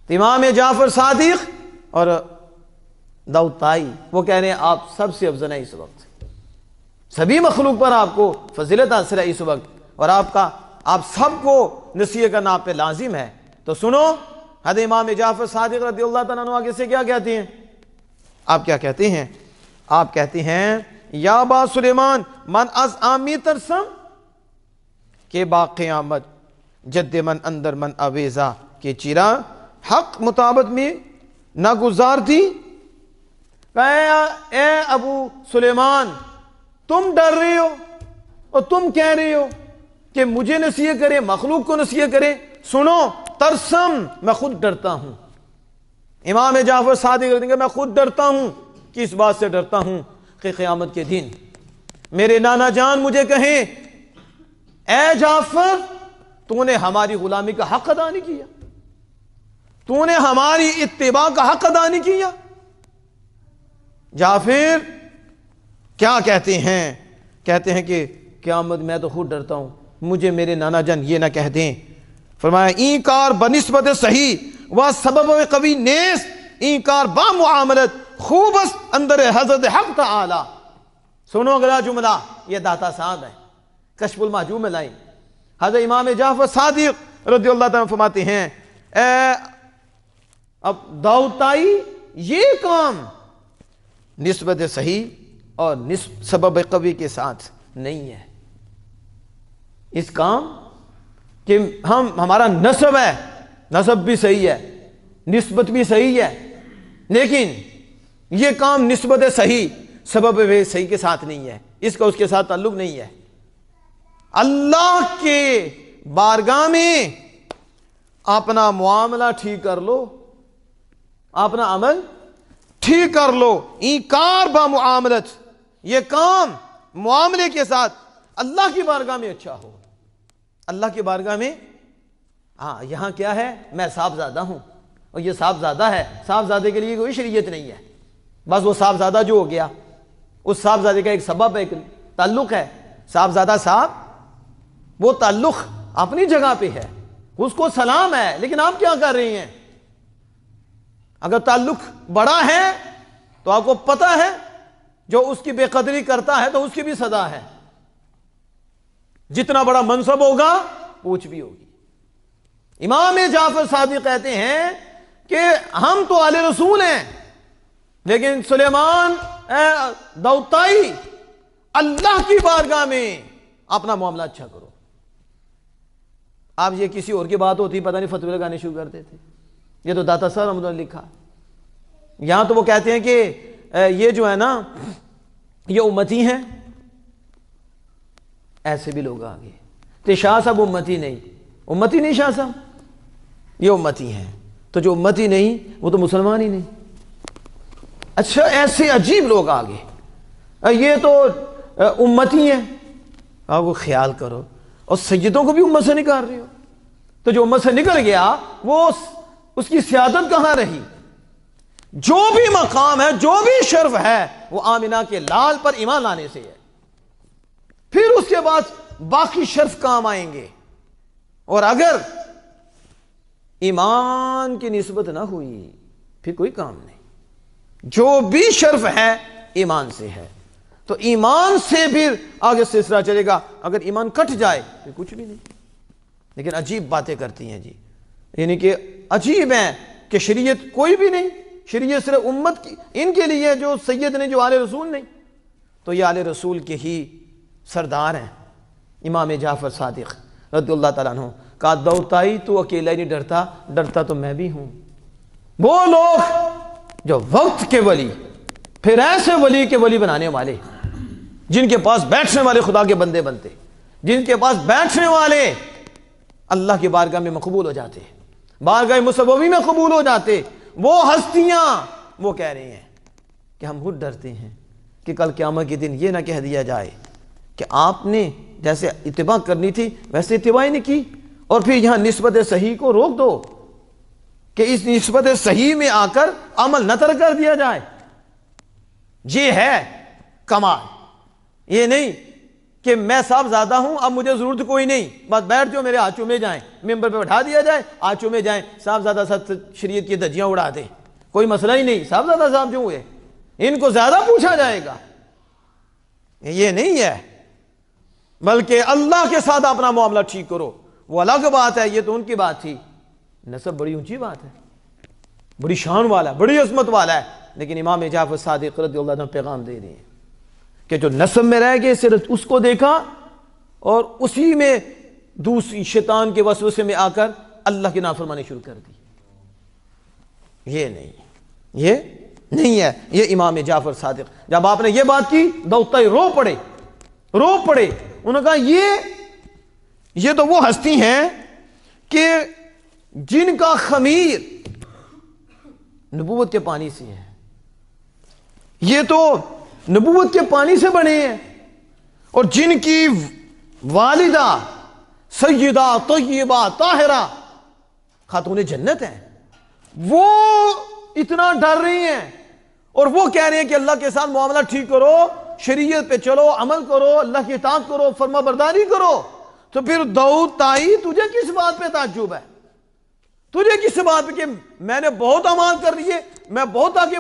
تو امام جعفر صادق اور داؤد طائی وہ کہہ رہے ہیں آپ سب سے افضل ہیں اس وقت، سبھی مخلوق پر آپ کو فضیلت حاصل ہے اس وقت، اور آپ سب کو نصیحت کرنا آپ پہ لازم ہے۔ تو سنو حضرت امام جعفر صادق رضی اللہ تعالیٰ عنہ آگے سے کیا کہتے ہیں؟ آپ کیا کہتے ہیں؟ آپ کہتے ہیں یا با سلیمان من از آمی ترسم کہ با قیامت جد من اندر من آویزا کہ چیرا حق مطابق میں نہ گزار دی۔ اے ابو سلیمان تم ڈر رہے ہو اور تم کہہ رہے ہو کہ مجھے نصیحت کرے، مخلوق کو نصیحت کرے، سنو ترسم میں خود ڈرتا ہوں۔ امام جعفر صادق کہتے ہیں میں خود ڈرتا ہوں، کس بات سے ڈرتا ہوں کہ قیامت کے دن میرے نانا جان مجھے کہیں اے جعفر تو نے ہماری غلامی کا حق ادا نہیں کیا، تو نے ہماری اتباع کا حق ادا نہیں کیا۔ جعفر کیا کہتے ہیں؟ کہتے ہیں کہ قیامت میں تو خود ڈرتا ہوں، مجھے میرے نانا جان یہ نہ کہہ دیں۔ فرمایا این کار بنسبت صحیح و سبب قوی نیس این کار با معاملت خوب است اندر حضرت حق تعالی۔ سنو اگلا جملہ، یہ داتا صاحب ہے، کشف المحجوب میں لائیں۔ حضرت امام جعفر صادق رضی اللہ تعالیٰ فرماتے ہیں اب داؤد طائی یہ کام نسبت صحیح اور سبب قوی کے ساتھ نہیں ہے، اس کام کہ ہمارا نسب ہے، نسب بھی صحیح ہے، نسبت بھی صحیح ہے، لیکن یہ کام نسبت صحیح سبب صحیح کے ساتھ نہیں ہے، اس کا اس کے ساتھ تعلق نہیں ہے۔ اللہ کے بارگاہ میں اپنا معاملہ ٹھیک کر لو، اپنا عمل ٹھیک کر لو، اینکار با معاملت، یہ کام معاملے کے ساتھ اللہ کی بارگاہ میں اچھا ہو۔ اللہ کی بارگاہ میں ہاں یہاں کیا ہے، میں صاحبزادہ ہوں اور یہ صاحبزادہ ہے، صاحبزادے کے لیے کوئی شریعت نہیں ہے، بس وہ صاحبزادہ جو ہو گیا اس صاحبزادے کا ایک سبب ہے، ایک تعلق ہے، صاحبزادہ صاحب وہ تعلق اپنی جگہ پہ ہے، اس کو سلام ہے، لیکن آپ کیا کر رہے ہیں؟ اگر تعلق بڑا ہے تو آپ کو پتہ ہے جو اس کی بے قدری کرتا ہے تو اس کی بھی سزا ہے، جتنا بڑا منصب ہوگا پوچھ بھی ہوگی۔ امام جعفر صادق کہتے ہیں کہ ہم تو آل رسول ہیں، لیکن سلیمان داؤد طائی اللہ کی بارگاہ میں اپنا معاملہ اچھا کرو۔ آپ یہ کسی اور کی بات ہوتی پتہ نہیں فتوے لگانے شروع کرتے تھے، یہ تو داتا صاحب رحمۃ اللہ نے لکھا۔ یہاں تو وہ کہتے ہیں کہ یہ جو ہے نا یہ امتی ہیں، ایسے بھی لوگ آگے تو شاہ صاحب امتی نہیں شاہ صاحب، یہ امتی ہیں، تو جو امتی نہیں وہ تو مسلمان ہی نہیں۔ اچھا ایسے عجیب لوگ آگے، یہ تو امتی ہیں، آپ کو خیال کرو، اور سیدوں کو بھی امت سے نکال رہے ہو، تو جو امت سے نکل گیا وہ اس کی سیادت کہاں رہی؟ جو بھی مقام ہے، جو بھی شرف ہے، وہ آمنہ کے لال پر ایمان لانے سے ہے، پھر اس کے بعد باقی شرف کام آئیں گے۔ اور اگر ایمان کی نسبت نہ ہوئی پھر کوئی کام نہیں، جو بھی شرف ہے ایمان سے ہے، تو ایمان سے پھر آگے سلسلہ چلے گا، اگر ایمان کٹ جائے پھر کچھ بھی نہیں۔ لیکن عجیب باتیں کرتی ہیں جی، یعنی کہ عجیب ہے کہ شریعت کوئی بھی نہیں، شریعت صرف امت کی ان کے لیے جو سید نے، جو آل رسول نہیں، تو یہ آل رسول کے ہی سردار ہیں۔ امام جعفر صادق رضی اللہ تعالیٰ عنہ کہا داؤد طائی تو اکیلا ہی نہیں ڈرتا، ڈرتا تو میں بھی ہوں۔ وہ لوگ جو وقت کے ولی، پھر ایسے ولی کے ولی بنانے والے، جن کے پاس بیٹھنے والے خدا کے بندے بنتے، جن کے پاس بیٹھنے والے اللہ کی بارگاہ میں مقبول ہو جاتے، بارگاہ مصوبی میں قبول ہو جاتے، وہ ہستیاں وہ کہہ رہے ہیں کہ ہم خود ڈرتے ہیں کہ کل قیامت کے دن یہ نہ کہہ دیا جائے کہ آپ نے جیسے اتباع کرنی تھی ویسے اتباع ہی نہیں کی، اور پھر یہاں نسبت صحیح کو روک دو کہ اس نسبت صحیح میں آ کر عمل نہ ترک کر دیا جائے۔ یہ ہے کمال، یہ نہیں کہ میں صاحب زیادہ ہوں، اب مجھے ضرورت کوئی نہیں، بس بیٹھ جاؤ میرے ہاتھ چومے جائیں، ممبر پہ بٹھا دیا جائے، ہاتھ چومے جائیں، صاحب زیادہ شریعت کی دھجیاں اڑا دیں، کوئی مسئلہ ہی نہیں، صاحب زیادہ صاحب جو ہوئے ان کو زیادہ پوچھا جائے گا. یہ نہیں ہے، بلکہ اللہ کے ساتھ اپنا معاملہ ٹھیک کرو. وہ الگ بات ہے، یہ تو ان کی بات تھی. نسب بڑی اونچی بات ہے، بڑی شان والا ہے، بڑی عظمت والا ہے، لیکن امام جعفر صادق رضی اللہ عنہ پیغام دے رہے ہیں کہ جو نسب میں رہ گئے صرف اس کو دیکھا اور اسی میں دوسری شیطان کے وسوسے میں آ کر اللہ کی نافرمانی شروع کر دی. یہ نہیں ہے. یہ امام جعفر صادق جب آپ نے یہ بات کی دوتا رو پڑے. انہوں نے کہا یہ تو وہ ہستی ہیں کہ جن کا خمیر نبوت کے پانی سے ہے، یہ تو نبوت کے پانی سے بنے ہیں، اور جن کی والدہ سیدہ طیبہ طاہرہ خاتون جنت ہیں، وہ اتنا ڈر رہی ہیں اور وہ کہہ رہے ہیں کہ اللہ کے ساتھ معاملہ ٹھیک کرو، شریعت پہ چلو، عمل کرو، اللہ کی اطاعت کرو، فرما برداری کرو. تو پھر داؤد تائی تجھے کس بات پہ تعجب ہے؟ تجھے کس بات پہ کہ میں نے بہت اعمال کر دیے، میں بہت آگے